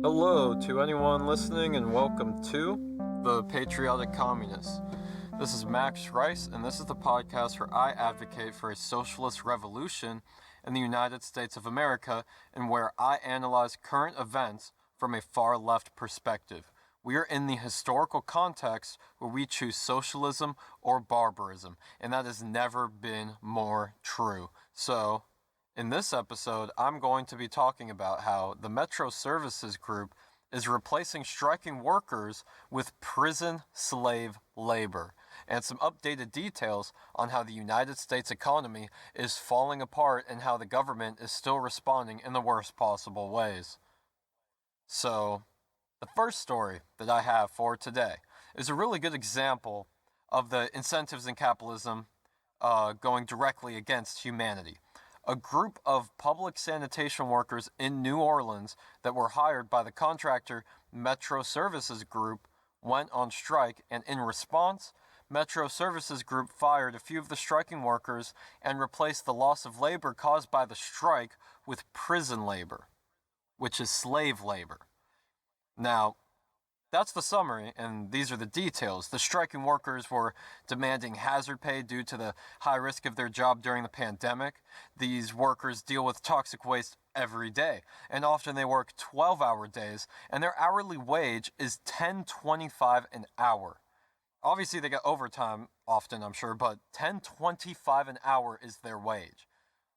Hello to anyone listening and welcome to The Patriotic Communists. This is Max Rice and this is the podcast where I advocate for a socialist revolution in the United States of America and where I analyze current events from a far left perspective. We are in the historical context where we choose socialism or barbarism, and that has never been more true. So, in this episode, I'm going to be talking about how the Metro Services Group is replacing striking workers with prison slave labor, and some updated details on how the United States economy is falling apart and how the government is still responding in the worst possible ways. So, the first story that I have for today is a really good example of the incentives in capitalism going directly against humanity. A group of public sanitation workers in New Orleans that were hired by the contractor Metro Services Group went on strike, and in response, Metro Services Group fired a few of the striking workers and replaced the loss of labor caused by the strike with prison labor, which is slave labor. Now, that's the summary, and these are the details. The striking workers were demanding hazard pay due to the high risk of their job during the pandemic. These workers deal with toxic waste every day, and often they work 12-hour days, and their hourly wage is $10.25 an hour. Obviously, they get overtime often, I'm sure, but $10.25 an hour is their wage.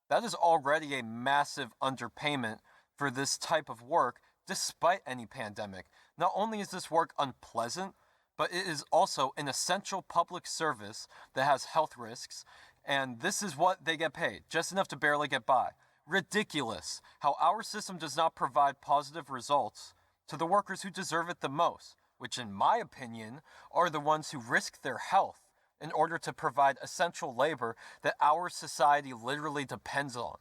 That is already a massive underpayment for this type of work, despite any pandemic. Not only is this work unpleasant, but it is also an essential public service that has health risks, and this is what they get paid, just enough to barely get by. Ridiculous how our system does not provide positive results to the workers who deserve it the most, which in my opinion are the ones who risk their health in order to provide essential labor that our society literally depends on.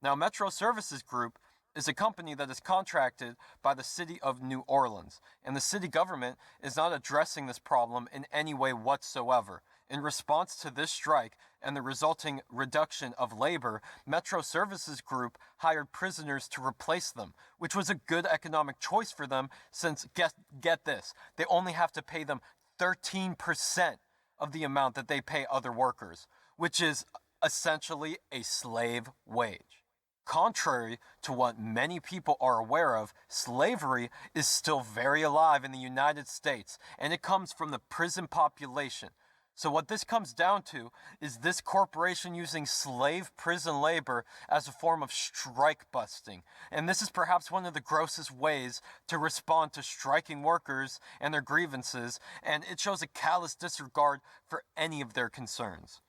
Now, Metro Services Group is a company that is contracted by the city of New Orleans, and the city government is not addressing this problem in any way whatsoever. In response to this strike and the resulting reduction of labor, Metro Services Group hired prisoners to replace them, which was a good economic choice for them since, get this, they only have to pay them 13% of the amount that they pay other workers, which is essentially a slave wage. Contrary to what many people are aware of, slavery is still very alive in the United States, and it comes from the prison population. So what this comes down to is this corporation using slave prison labor as a form of strike busting. And this is perhaps one of the grossest ways to respond to striking workers and their grievances, and it shows a callous disregard for any of their concerns.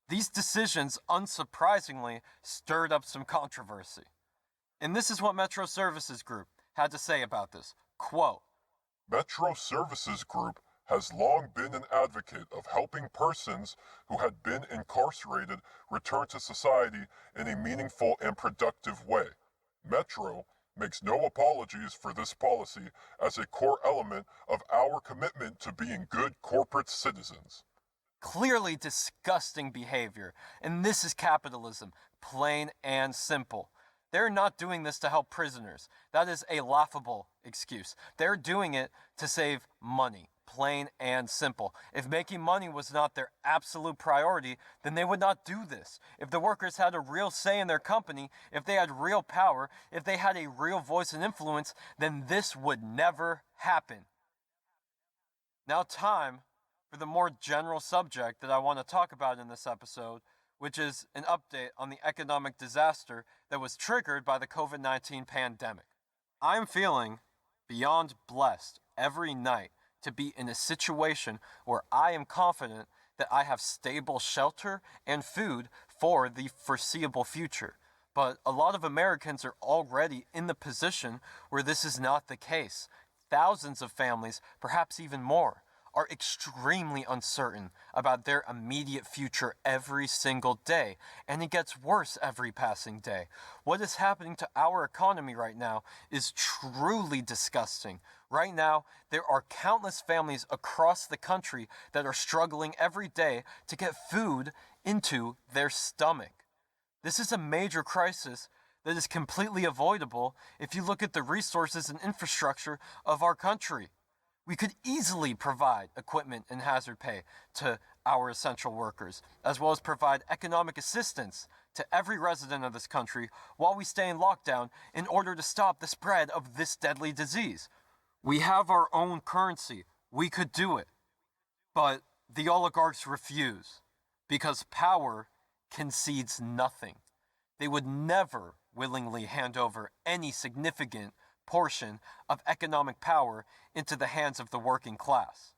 These decisions, unsurprisingly, stirred up some controversy. And this is what Metro Services Group had to say about this. Quote, Metro Services Group has long been an advocate of helping persons who had been incarcerated return to society in a meaningful and productive way. Metro makes no apologies for this policy as a core element of our commitment to being good corporate citizens. Clearly disgusting behavior, and this is capitalism, plain and simple. They're not doing this to help prisoners. That is a laughable excuse. They're doing it to save money, plain and simple. If making money was not their absolute priority, then they would not do this. If the workers had a real say in their company, if they had real power, if they had a real voice and influence, then this would never happen. Now time for the more general subject that I want to talk about in this episode, which is an update on the economic disaster that was triggered by the COVID-19 pandemic. I am feeling beyond blessed every night to be in a situation where I am confident that I have stable shelter and food for the foreseeable future. But a lot of Americans are already in the position where this is not the case. Thousands of families, perhaps even more, are extremely uncertain about their immediate future every single day, and it gets worse every passing day. What is happening to our economy right now is truly disgusting. Right now, there are countless families across the country that are struggling every day to get food into their stomach. This is a major crisis that is completely avoidable if you look at the resources and infrastructure of our country. We could easily provide equipment and hazard pay to our essential workers, as well as provide economic assistance to every resident of this country while we stay in lockdown in order to stop the spread of this deadly disease. We have our own currency. We could do it. But the oligarchs refuse because power concedes nothing. They would never willingly hand over any significant portion of economic power into the hands of the working class.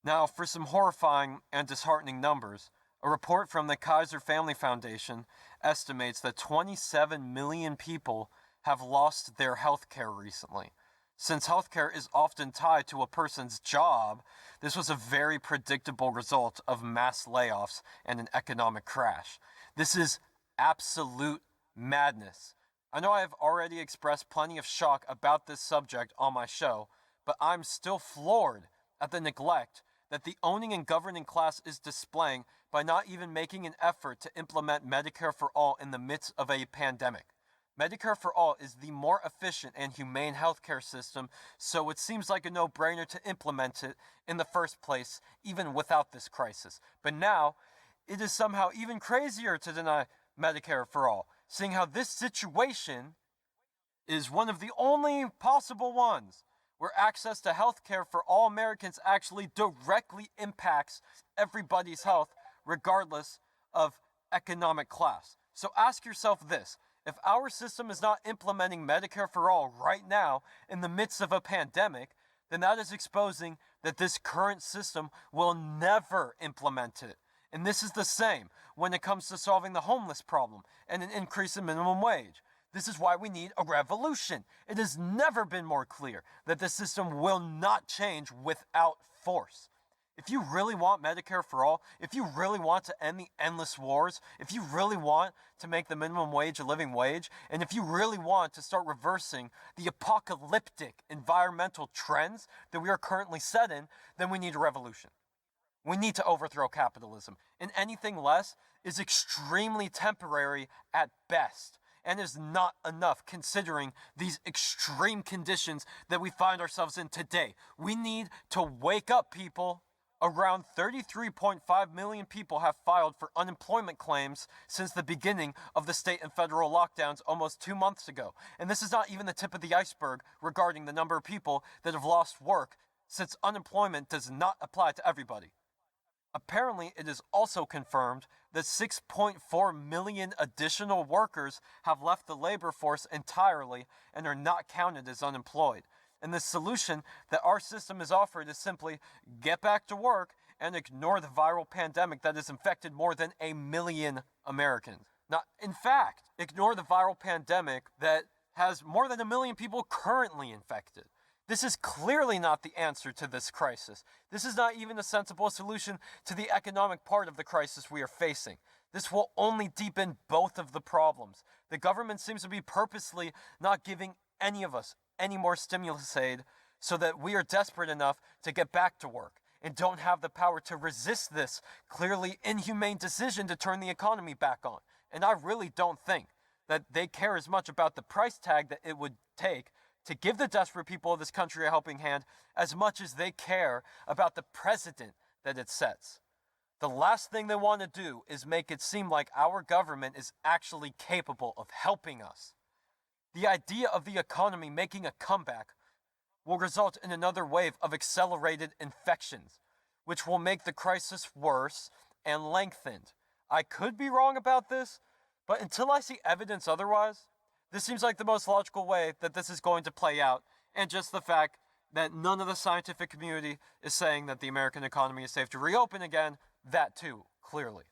Now, for some horrifying and disheartening numbers, a report from the Kaiser Family Foundation estimates that 27 million people have lost their health care recently. Since healthcare is often tied to a person's job, this was a very predictable result of mass layoffs and an economic crash. This is absolute madness. I know I have already expressed plenty of shock about this subject on my show, but I'm still floored at the neglect that the owning and governing class is displaying by not even making an effort to implement Medicare for All in the midst of a pandemic. Medicare for All is the more efficient and humane healthcare system, so it seems like a no-brainer to implement it in the first place, even without this crisis. But now, it is somehow even crazier to deny Medicare for All, seeing how this situation is one of the only possible ones where access to healthcare for all Americans actually directly impacts everybody's health, regardless of economic class. So ask yourself this. If our system is not implementing Medicare for All right now in the midst of a pandemic, then that is exposing that this current system will never implement it. And this is the same when it comes to solving the homeless problem and an increase in minimum wage. This is why we need a revolution. It has never been more clear that the system will not change without force. If you really want Medicare for All, if you really want to end the endless wars, if you really want to make the minimum wage a living wage, and if you really want to start reversing the apocalyptic environmental trends that we are currently set in, then we need a revolution. We need to overthrow capitalism, and anything less is extremely temporary at best, and is not enough considering these extreme conditions that we find ourselves in today. We need to wake up, people. Around 33.5 million people have filed for unemployment claims since the beginning of the state and federal lockdowns almost 2 months ago. And this is not even the tip of the iceberg regarding the number of people that have lost work, since unemployment does not apply to everybody. Apparently, it is also confirmed that 6.4 million additional workers have left the labor force entirely and are not counted as unemployed. And the solution that our system has offered is simply get back to work and ignore the viral pandemic that has infected more than 1 million Americans. Now, in fact, ignore the viral pandemic that has more than 1 million people currently infected. This is clearly not the answer to this crisis. This is not even a sensible solution to the economic part of the crisis we are facing. This will only deepen both of the problems. The government seems to be purposely not giving any of us any more stimulus aid so that we are desperate enough to get back to work and don't have the power to resist this clearly inhumane decision to turn the economy back on. And I really don't think that they care as much about the price tag that it would take to give the desperate people of this country a helping hand as much as they care about the precedent that it sets. The last thing they want to do is make it seem like our government is actually capable of helping us. The idea of the economy making a comeback will result in another wave of accelerated infections, which will make the crisis worse and lengthened. I could be wrong about this, but until I see evidence otherwise, this seems like the most logical way that this is going to play out, and just the fact that none of the scientific community is saying that the American economy is safe to reopen again, that too, clearly.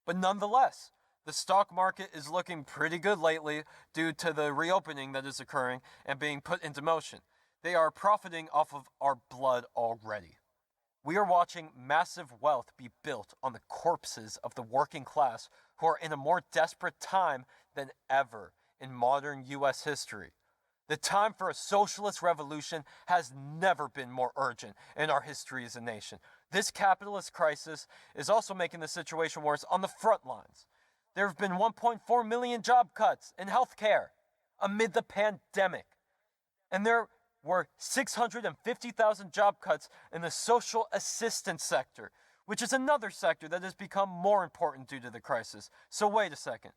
But nonetheless, the stock market is looking pretty good lately due to the reopening that is occurring and being put into motion. They are profiting off of our blood already. We are watching massive wealth be built on the corpses of the working class who are in a more desperate time than ever in modern U.S. history. The time for a socialist revolution has never been more urgent in our history as a nation. This capitalist crisis is also making the situation worse on the front lines. there have been 1.4 million job cuts in healthcare amid the pandemic. And there were 650,000 job cuts in the social assistance sector, which is another sector that has become more important due to the crisis. So wait a second.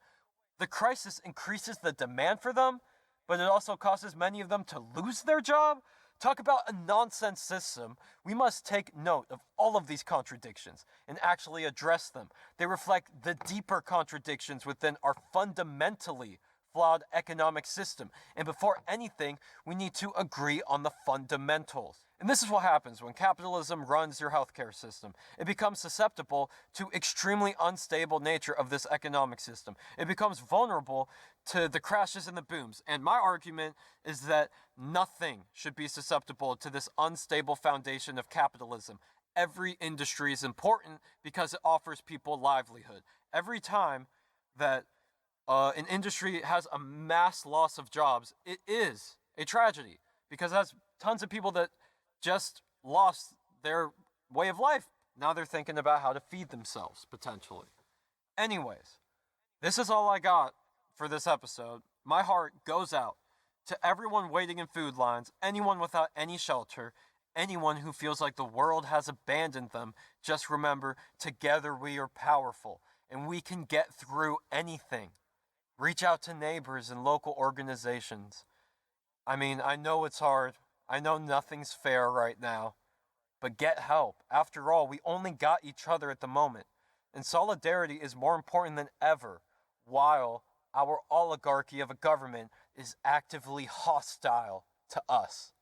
The crisis increases the demand for them, but it also causes many of them to lose their job? Talk about a nonsense system. We must take note of all of these contradictions and actually address them. They reflect the deeper contradictions within our fundamentally flawed economic system. And before anything, we need to agree on the fundamentals. And this is what happens when capitalism runs your healthcare system. It becomes susceptible to extremely unstable nature of this economic system. It becomes vulnerable to the crashes and the booms. And my argument is that nothing should be susceptible to this unstable foundation of capitalism. Every industry is important because it offers people livelihood. Every time that an industry has a mass loss of jobs, it is a tragedy because it has tons of people that just lost their way of life. Now they're thinking about how to feed themselves, potentially. Anyways, this is all I got for this episode. My heart goes out to everyone waiting in food lines, anyone without any shelter, anyone who feels like the world has abandoned them. Just remember, together we are powerful, and we can get through anything. Reach out to neighbors and local organizations. I mean, I know it's hard. I know nothing's fair right now. But get help. After all, we only got each other at the moment. And solidarity is more important than ever, while our oligarchy of a government is actively hostile to us.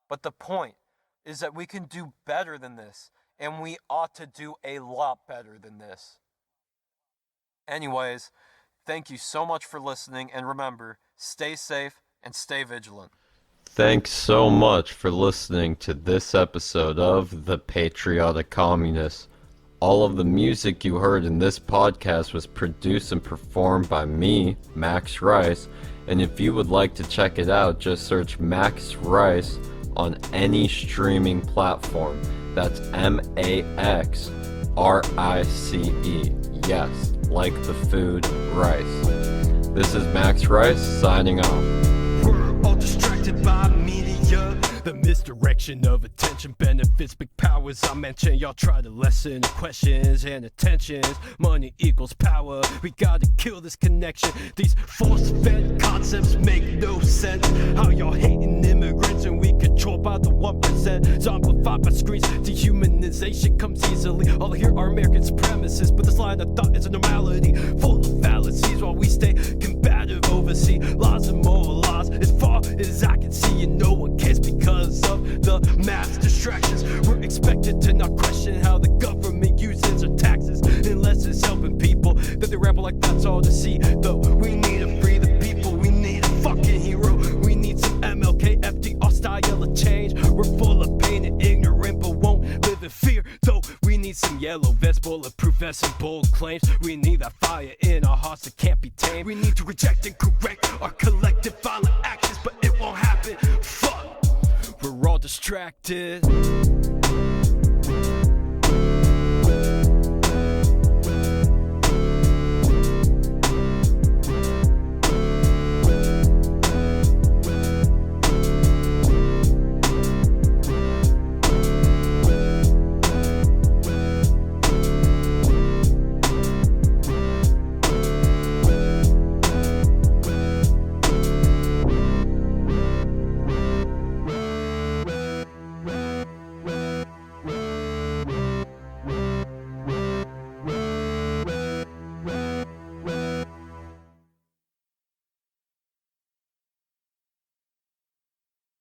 But the point is that we can do better than this, and we ought to do a lot better than this. Anyways, thank you so much for listening, and remember, stay safe and stay vigilant. Thanks so much for listening to this episode of The Patriotic Communist. All of the music you heard in this podcast was produced and performed by me, Max Rice, and if you would like to check it out, just search Max Rice on any streaming platform. That's MAXRICE. Yes, like the food rice. This is Max Rice signing off. We're all distracted by media. The misdirection of attention benefits big powers I mentioned. Y'all try to lessen the questions and attentions. Money equals power. We gotta kill this connection. These force-fed concepts make no sense. How y'all hating immigrants and we controlled by the 1%. Zombified by screens. Dehumanization comes easily. All I hear are American supremacists, but this line of thought is a normality, full of fallacies while we stay combative overseas. Laws and more laws. As far as I can see, and no one cares because of the mass distractions. We're expected to not question how the government uses our taxes unless it's helping people. That they ramble like that's all to see. Though we need to free the people, we need a fucking hero. We need some MLK, FDR style of change. We're full of pain and ignorant, but won't live in fear. Though we need some yellow vest, bulletproof vests and bold claims. We need that fire in our hearts that can't be tamed. We need to reject and correct our collective violent actions, but it won't happen. Fuck. We're all distracted.